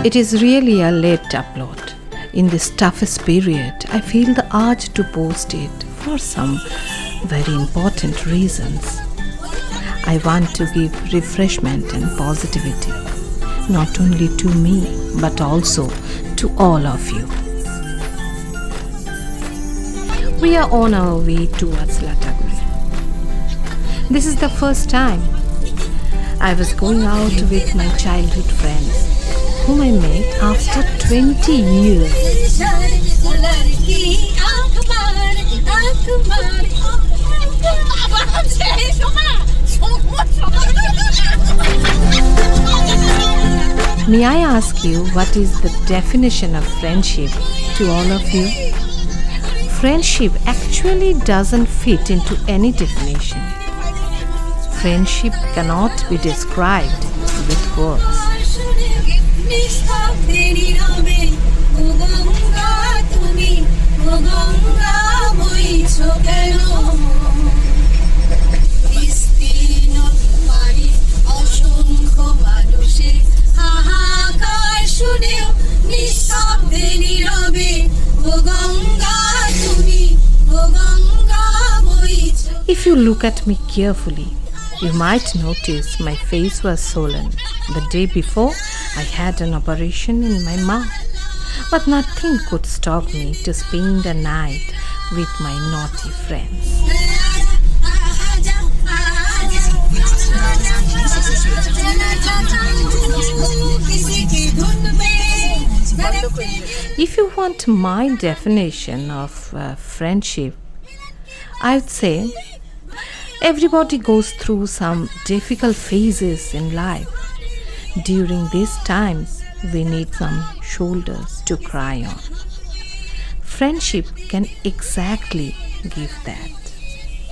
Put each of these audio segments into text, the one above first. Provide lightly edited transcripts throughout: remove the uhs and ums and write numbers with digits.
It is really a late upload. In this toughest period, I feel the urge to post it for some very important reasons. I want to give refreshment and positivity, not only to me, but also to all of you. We are on our way towards Lataguri. This is the first time I was going out with my childhood friends, whom I met after 20 years. May I ask you, what is the definition of friendship to all of you? Friendship actually doesn't fit into any definition. Friendship cannot be described with words. If you look at me carefully, you might notice my face was swollen. The day before, I had an operation in my mouth. But nothing could stop me to spend a night with my naughty friends. If you want my definition of friendship, I would say everybody goes through some difficult phases in life. During these times, we need some shoulders to cry on. Friendship can exactly give that.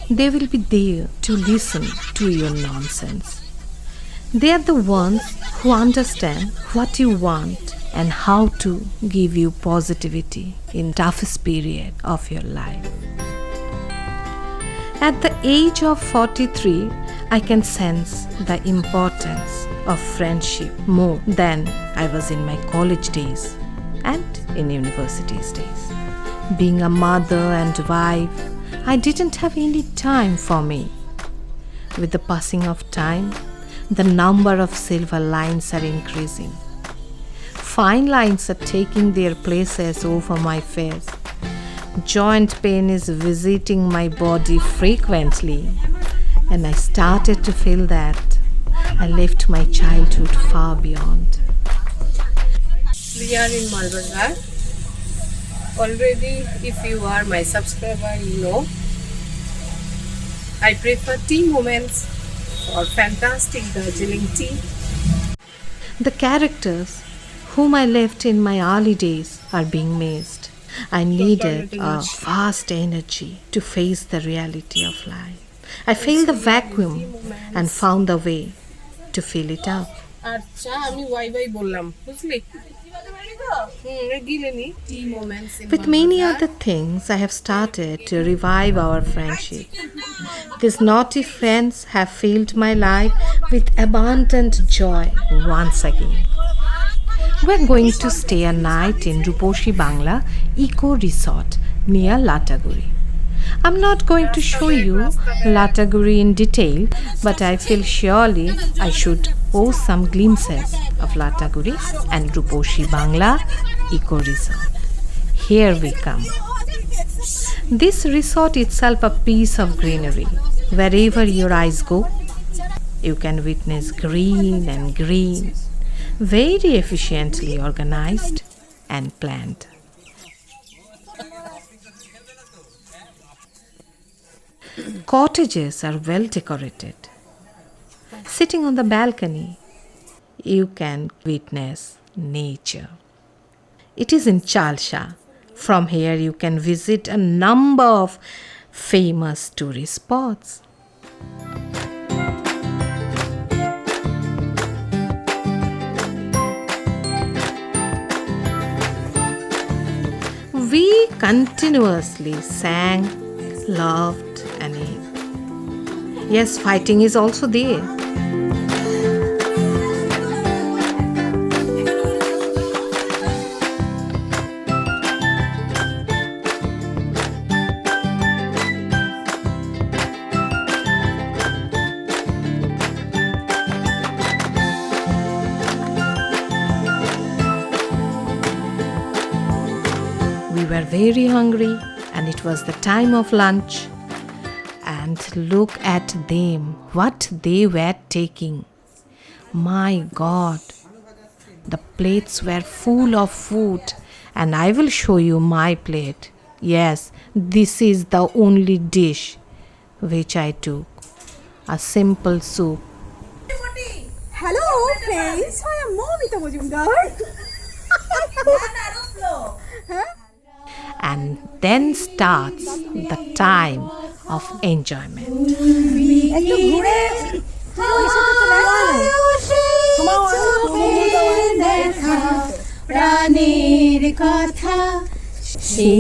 They will be there to listen to your nonsense. They are the ones who understand what you want and how to give you positivity in toughest period of your life. At the age of 43, I can sense the importance of friendship more than I was in my college days and in university days. Being a mother and wife, I didn't have any time for me. With the passing of time, the number of silver lines are increasing. Fine lines are taking their places over my face. Joint pain is visiting my body frequently, and I started to feel that I left my childhood far beyond. We are in Malbazar. Already, if you are my subscriber, you know I prefer tea moments or fantastic Darjeeling tea. The characters whom I left in my early days are being missed. I needed a vast energy to face the reality of life. I filled the vacuum and found a way to fill it up. আচ্ছা আমি Y Y বললাম বুঝলি tea moments in With many other things, I have started to revive our friendship. These naughty friends have filled my life with abundant joy once again. We're going to stay a night in Ruposhi Bangla Eco Resort near Lataguri. I'm not going to show you Lataguri in detail, but I feel surely I should post some glimpses of Lataguri and Ruposhi Bangla Eco Resort. Here we come. This resort itself a piece of greenery. Wherever your eyes go, you can witness green and green, very efficiently organized and planned. Cottages are well decorated. Sitting on the balcony, you can witness nature. It is in Chalsha. From here, you can visit a number of famous tourist spots. We continuously sang, laughed, and ate. Yes, fighting is also there. were very hungry and it was the time of lunch. And look at them, what they were taking. My God, the plates were full of food, and I will show you my plate. Yes, this is the only dish which I took. A simple soup. Hello friends, I am Momita Majumdar. And then starts the time of enjoyment. একটু ঘুরে ওই সাথে প্রাণের কথা সে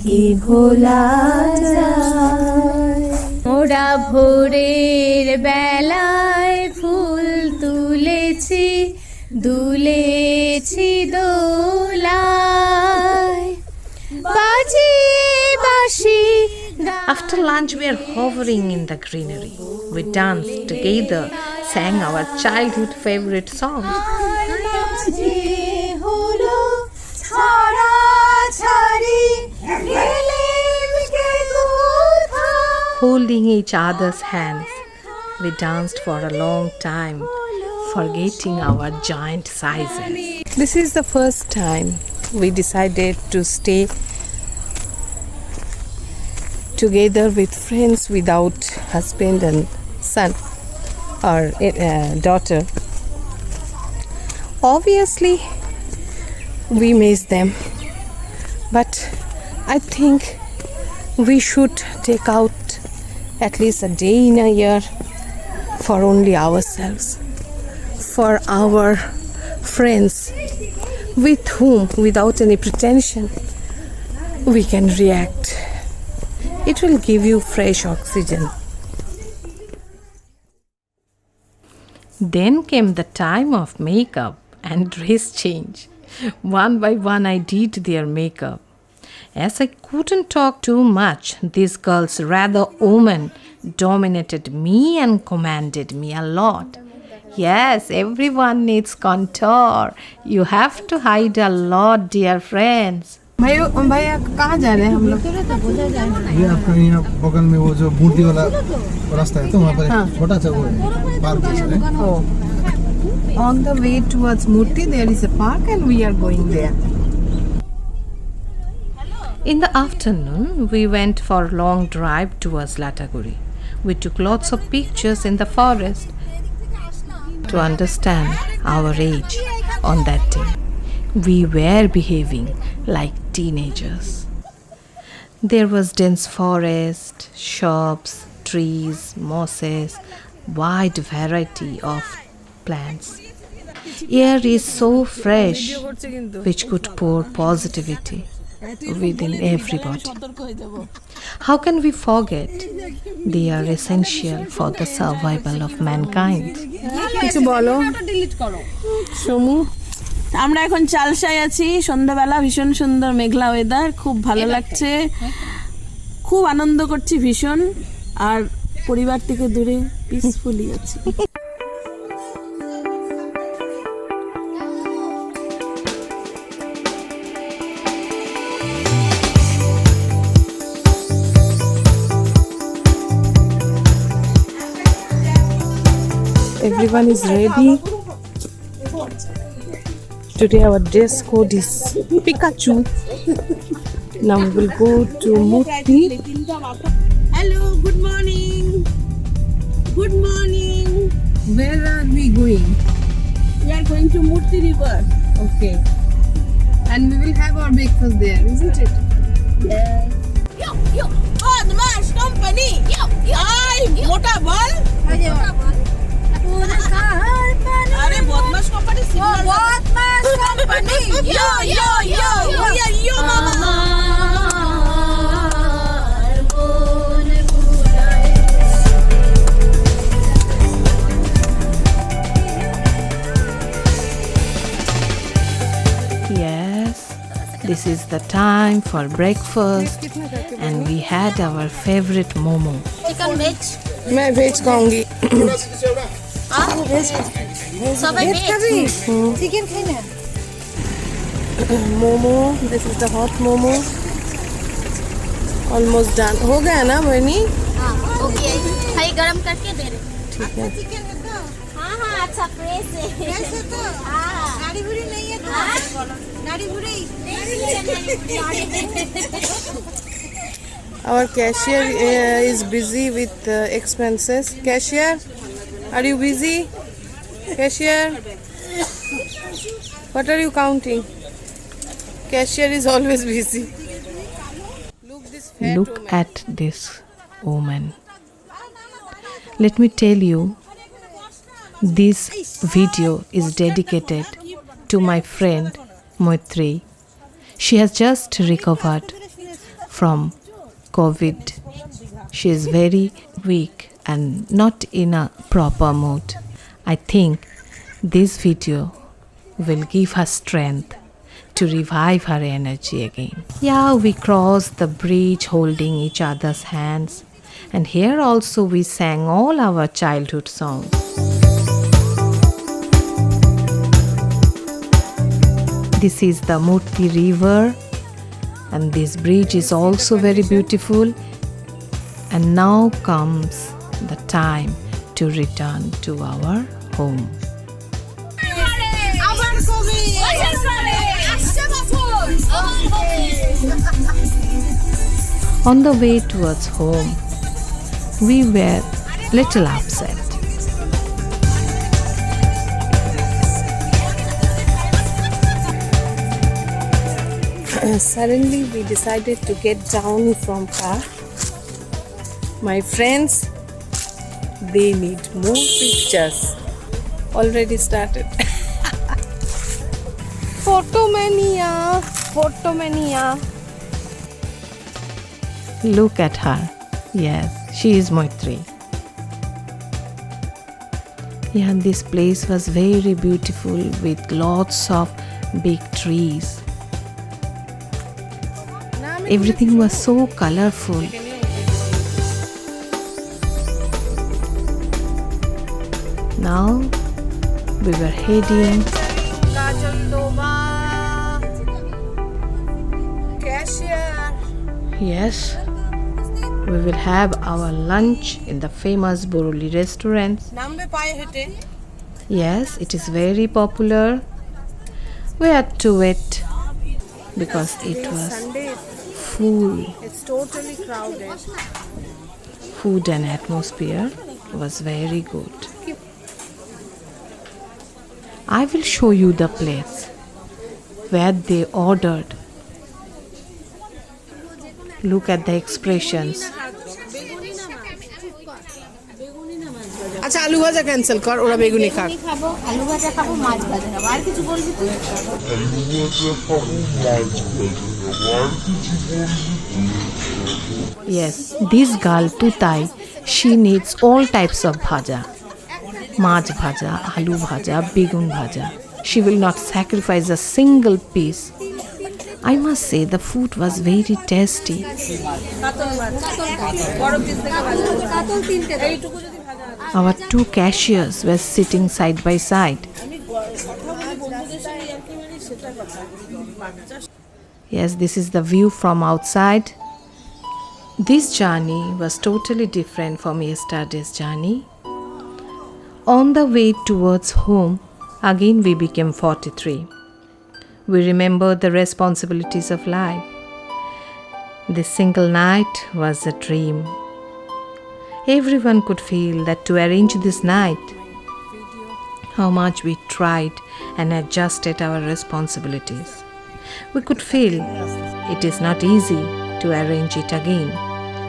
কি ভোলা যায়। ওরা ভোরের বেলায় ফুল তুলেছি দুলেছি দোলায় বাজিয়ে বাঁশি। After lunch, we are hovering in the greenery. We danced together, sang our childhood favorite songs, holding each other's hands. We danced for a long time, forgetting our giant sizes. This is the first time we decided to stay together with friends without husband and son or daughter. Obviously, we miss them, but I think we should take out at least a day in a year for only ourselves, for our friends with whom, without any pretension, we can react. It will give you fresh oxygen. Then came the time of makeup and dress change. One by one, I did their makeup. As I couldn't talk too much, these girls, rather women, dominated me and commanded me a lot. Yes, everyone needs contour. You have to hide a lot, dear friends. भैया कहाँ जा रहे हैं हम लोग? ये आपका यहाँ बगल में वो जो बूटी वाला रास्ता है तो वहाँ पर एक छोटा सा वो पार्क जैसा है। Oh. On the way towards Murti, there is a park and we are going there. In the afternoon, we went for a long drive towards Lataguri. We took lots of pictures in the forest to understand our age on that day. We were behaving like teenagers. There was dense forest, shrubs, trees, mosses, wide variety of plants. Air is so fresh, which could pour positivity within everybody. How can we forget? They are essential for the survival of mankind. কিছু বলো সমু। আমরা এখন চালসায় আছি, সন্ধ্যাবেলা, ভীষণ সুন্দর মেঘলা weather, খুব ভালো লাগছে, খুব আনন্দ করছি ভীষণ, আর পরিবার থেকে দূরে পিসফুলি আছি। Everyone is ready. Today our dress code is Pikachu. Now we will go to Murti. Hello, good morning. Good morning. Where are we going? We are going to Murti River. Okay. And we will have our breakfast there, isn't it? Yo, yo, Badmash Company. Yo, yo. Ay, মোটা বল। আরে বদমাশ company signal. বদমাশ company. Yo, yo, yo. Yo, yo, mama. Yes, this is the time for breakfast and we had our favorite momo. Chicken veg मैं veg खाऊंगी. सबै veg Momo, this is the hot momo. Almost done हो गया ना बनी? हाँ हो गया, भाई गरम करके दे रहे। ठीक है। हाँ हाँ अच्छा फ्रेश है। फ्रेश है तो हाँ, गाड़ी बुरी नहीं है तो गाड़ी बुरी Our cashier is busy with expenses. Cashier, are you busy? Cashier, what are you counting? Cashier is always busy. Look this fat Look woman. at this woman. Let me tell you, this video is dedicated to my friend Moitri. She has just recovered from COVID. She is very weak and not in a proper mood. I think this video will give her strength to revive her energy again. Yeah, we crossed the bridge holding each other's hands, and here also we sang all our childhood songs. This is the Murti river, and this bridge is also very beautiful. And now comes the time to return to our home. On the way towards home, we were little upset. Suddenly we decided to get down from car. My friends, they need more pictures. Already started. Photomania, photomania. Look at her. Yes, she is Moitri. Yeah, this place was very beautiful with lots of big trees. Everything was so colorful. Now we were heading. Cashier. Yes, we will have our lunch in the famous Boroli restaurant. Nambe paye hete. Yes, it is very popular. We had to wait because it was Sunday, full. it's totally crowded. Food and atmosphere was very good. I will show you the place where they ordered. Look at the expressions. আচ্ছা আলু ভাজা cancel কর, ওরা বেগুনি খাক। খাবো আলু ভাজা খাবো মাছ ভাজা খাবো আর কিছু বলবি তুই? Yes, this girl Tutai, she needs all types of bhaja. Mach bhaja, aloo bhaja, begun bhaja. She will not sacrifice a single piece. I must say the food was very tasty. Our two cashiers were sitting side by side. Yes, this is the view from outside. This journey was totally different from yesterday's journey. On the way towards home, again we became 43. We remembered the responsibilities of life. This single night was a dream. Everyone could feel that to arrange this night, how much we tried and adjusted our responsibilities. We could feel it is not easy to arrange it again.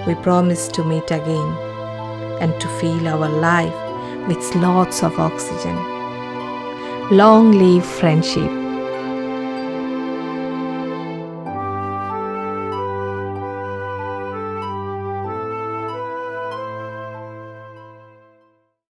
We promised to meet again and to fill our life with lots of oxygen. Long live friendship.